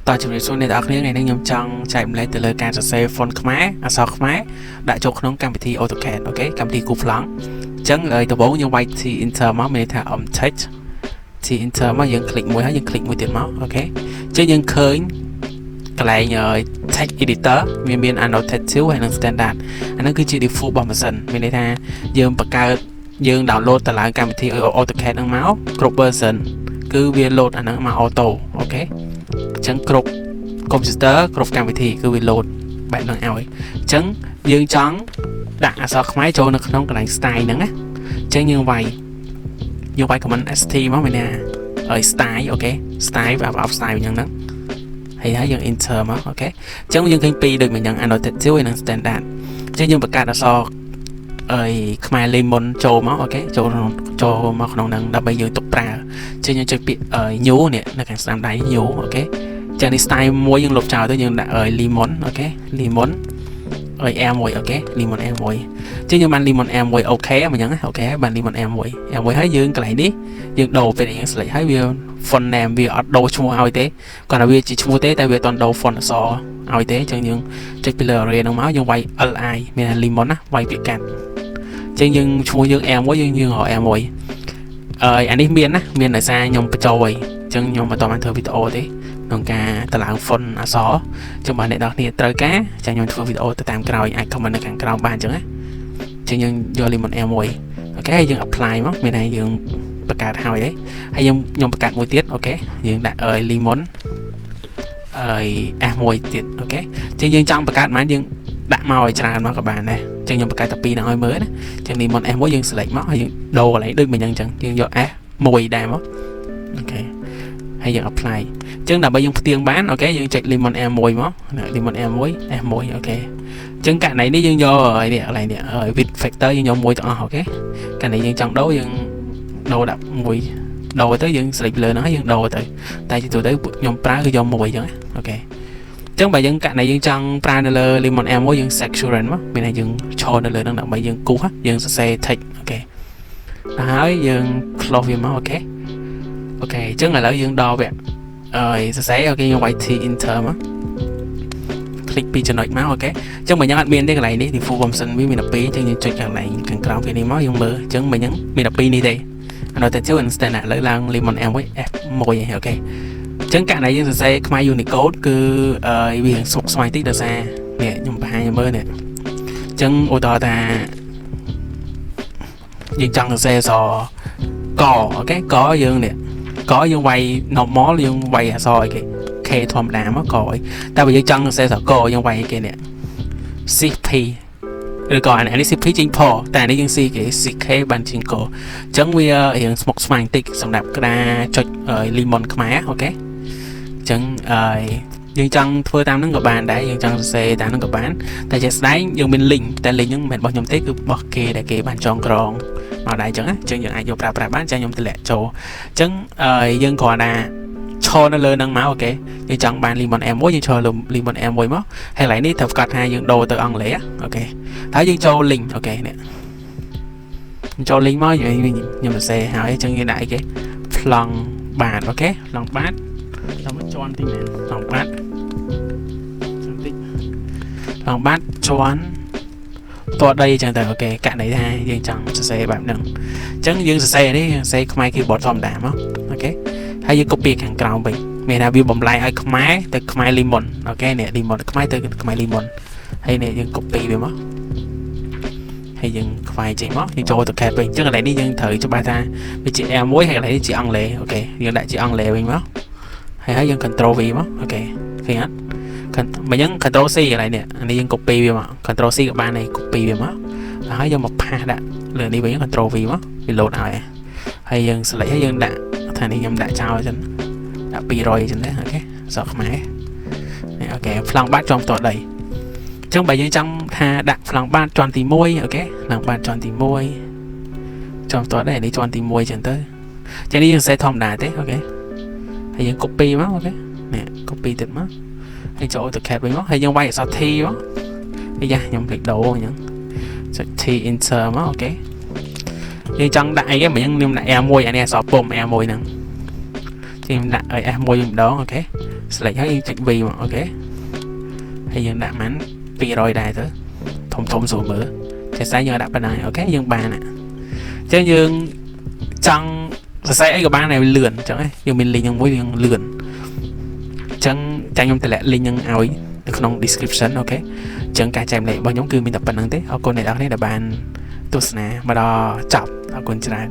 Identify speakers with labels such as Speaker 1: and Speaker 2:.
Speaker 1: តើជំរាបសួរអ្នកទាំងអស់គ្នាថ្ងៃនេះខ្ញុំចង់ចែកម្លែកទៅលើការសរសេរ font ខ្មែរអក្សរខ្មែរដាក់ចូលក្នុងកម្មវិធី AutoCAD អូខេកម្មវិធីគូប្លង់អញ្ចឹងដំបូងយើងវាយ T enter មកមានន័យថា text T enter មកយើង click មួយហើយយើង click មួយទៀតមកអូខេអញ្ចឹងយើងឃើញកន្លែង text editor វាមាន annotative ហើយនិង standard អាហ្នឹងគឺជា default របស់ម៉ាស៊ីនមានន័យថាយើងបង្កើតយើង download ទៅឡើងកម្មវិធី AutoCAD ហ្នឹងមកគ្រប់ version គឺវា load អាហ្នឹងមក auto អូខេអញ្ចឹងគ្រប់ computer គ្រប់កម្មវិធីគឺវា load បែបហ្នឹងឲ្យអញ្ចឹងយើងចង់ដាក់អក្សរខ្មែរចូលនៅក្នុងកន្លែង style ហ្នឹងណាអញ្ចឹងយើងវាយ command st មកមានថាstyle អូខេ style và out style អញ្ចឹងហ្នឹងហើយយើង enter មកអូខេអញ្ចឹងយើងឃើញពីរដូចមួយយ៉ាង annotative និង standard អញ្ចឹងយើងបង្កើតអក្សរខ្មែរ lemon ចូលមកអូខេចូលមកក្នុងហ្នឹងដើម្បីយើងទុកប្រើអញ្ចឹងយើងចុចពាក្យ new នេះនៅខាងស្ដាំដៃ new អូខេចឹងនេះ style មួយយើងលុបចោលទៅយើងដាក់lemon អូខេ lemon R1 អូខេ lemon R1 ចឹងយើងបាន lemon R1 អូខេមកចឹងណាអូខេបាន lemon R1 ហើយយើងកន្លែងនេះយើងដូរពេលយើង select ហើយវា font name វាអត់ដូរឈ្មោះឲ្យទេគាត់ថាវាជាឈ្មោះទេតែវាអត់ដូរ font អក្សរឲ្យទេចឹងយើងចុចពីលើ array ហ្នឹងមកយើងវាយ li មាន lemon ណាវាយពាក្យកាត់ចឹងយើងឈ្មោះយើង R1 យើងរក R1 អានេះមានណាមានដោយសារខ្ញុំបញ្ចូលហើយចឹងខ្ញុំមិនតបានធ្វើវីដេអូទេក្នុងការតឡើង font អក្សរចឹងបើអ្នកនរគ្នាត្រូវការចាំខ្ញុំធ្វើវីដេអូទៅតាមក្រោយអាច comment នៅខាងក្រោមបានចឹងណាចឹងយើងយក lemon R1 អូខេយើង apply មកមានតែយើងបង្កើតហើយខ្ញុំបង្កើតមួយទៀតអូខេយើងដាក់lemon S1 ទៀតអូខេចឹងយើងចង់បង្កើតប៉ុន្មានយើងដាក់មកឲ្យច្រើនមកក៏បានដែរចឹងខ្ញុំបង្កើតតែពីរហ្នឹងឲ្យមើលណាចឹង lemon S1 យើង select មកហើយយើងដូរកន្លែងដូចមិញចឹងយើងយក S1 ដែរមកអូខេហើយយើង apply ចឹងដើម្បីយើងផ្ទៀងបានអូខេយើងចុច lemon R1 មក lemon R1 S1 អូខេចឹងករណីនេះយើងយកនេះកន្លែងនេះwidth factor យើងយកមួយទាំងអស់អូខេករណីយើងចង់ដូរយើងដូរដាក់មួយដូរទៅយើង select លើហ្នឹងហើយយើងដូរទៅតែជាទូទៅខ្ញុំប្រើគឺយកមួយចឹងអូខេចឹងបើយើងករណីយើងចង់ប្រើនៅលើ lemon R1 យើង section មកមានតែយើងឈរនៅលើហ្នឹងដើម្បីយើងគូសយើងសរសេរ text អូខេហើយយើង close វាមកអូខេអូខេចឹងឥឡូវយើងដល់វគ្គសរសេរអូខេយើងវាយ T enter មក click ពីចំណុចមកអូខេចឹងបើយើងអត់មានទេកន្លែងនេះ default function វាមាន12ចឹងយើងចុចកន្លែងខាងក្រោមពីនេះមកយើងមើលចឹងបើយើងមាន12នេះទេ annotative and standard លើឡើង lemon R1 F1 អូខេចឹងករណីយើងសរសេរខ្មែរ Unicode គឺវាស្មុគស្មាញតិចដោយសារនេះខ្ញុំបង្ហាញឲ្យមើលនេះចឹងឧទាហរណ៍ថាយើងចង់សរសេរអក្សរកអូខេកយើងនេះកយើងវាយ normal យើងវាយអក្សរអីគេ K ធម្មតាមកកអីតែបើយើងចង់សរសេរអក្សរកយើងវាយគេនេះ CP ឬក៏អានេះ CP ចេញផតែអានេះយើង C គេ CK បានចេញកអញ្ចឹងវារៀងស្មុគស្មាញតិចសម្រាប់ក្តារចុច lemon ខ្មែរអូខេអញ្ចឹងយើងចង់ធ្វើតាមហ្នឹងក៏បានដែរយើងចង់សរសេរតាមហ្នឹងក៏បានតែជាក់ស្ដែងយើងមាន link តែ link ហ្នឹងមិនមែនរបស់ខ្ញុំទេគឺរបស់គេដែលគេបានចងក្រងមកដែរអញ្ចឹងណាអញ្ចឹងយើងអាចយកប្រើប្រាស់បានចាខ្ញុំតម្លាក់ចូលអញ្ចឹងយើងគ្រាន់តែឈរនៅលើហ្នឹងមកអូខេយើងចង់បាន lemon R1 យើងឈរលើ lemon R1 មកហើយកន្លែងនេះត្រូវប្រកាសថាយើងដូរទៅអង់គ្លេសអូខេហើយយើងចូល link អូខេនេះចូល link មកខ្ញុំសរសេរហើយអញ្ចឹងយើងដាក់អីគេ plong បាទអូខេ plong បាទដល់មកជន់តិចមែន plong បាទតិច plong បាទជន់តួដីអញ្ចឹងទៅអូខេករណីថាយើងចង់សរសេរបែបហ្នឹងអញ្ចឹងយើងសរសេរនេះសរសេរខ្មែរ keyboard ធម្មតាមកអូខេហើយយើង copy ខាងក្រោមវិញមានថាវាបំលែងឲ្យខ្មែរទៅខ្មែរ lemon អូខេនេះ lemon ខ្មែរទៅខ្មែរ lemon ហើយនេះយើង copy វាមកហើយយើងខ្វាយចេញមកយើងចូលទៅ cat វិញអញ្ចឹងកន្លែងនេះយើងត្រូវច្បាស់ថាវាជា R1 ហើយកន្លែងនេះជាអង់គ្លេសអូខេយើងដាក់ជាអង់គ្លេសវិញមកហើយយើង control V មកអូខេឃើញអត់បើយើង control C កន្លែងនេះអានេះយើង copy វាមក control C ក៏បានដែរ copy វាមកហើយយើងមកផាសដាក់លើនេះវិញ control V មកវា load ឲ្យហើយយើង select ហើយយើងដាក់ថានេះខ្ញុំដាក់ចោលចឹងដាក់200ចឹងដែរអូខេសក់ខ្មែរនេះអូខេផ្លង់បាត់ចំតដីអញ្ចឹងបើយើងចង់ថាដាក់ផ្លង់បាត់ជាន់ទី1អូខេផ្លង់បាត់ជាន់ទី1ចំតដីនេះជាន់ទី1ចឹងទៅចឹងនេះយើងសេធម្មតាទេអូខេហើយយើង copy មកអូខេនេះ copy ទៀតមកហើយចូលទៅ cat វិញមកហើយយើងវាយអក្សរ T មកនេះយ៉ាខ្ញុំភ្លេចដូរអញ្ចឹងចុច T enter មកអូខេយើងចង់ដាក់អីគេបើខ្ញុំដាក់ R1 អានេះអក្សរពុំ R1 ហ្នឹងខ្ញុំដាក់ឲ្យ S1 វិញម្ដងអូខេ select ហើយយើងចុច V មកអូខេហើយយើងដាក់មិន200ដែរទៅធំស្រួលមើលចេះស្អីយើងដាក់ប៉ុណ្ណឹងអូខេយើងបានអញ្ចឹងយើងចង់សរសេរអីក៏បានដែរលឿនអញ្ចឹងយើងមាន link មួយយើងលឿនអញ្ចឹងចាញ់ខ្ញុំតម្លាក់ link ហ្នឹងឲ្យនៅក្នុង description អូខេអញ្ចឹងការចែករំលែករបស់ខ្ញុំគឺមានតែប៉ុណ្្នឹងទេអរគុណអ្នកនរគ្នាដែលបានទស្សនាមកដល់ចប់អរគុណច្រើន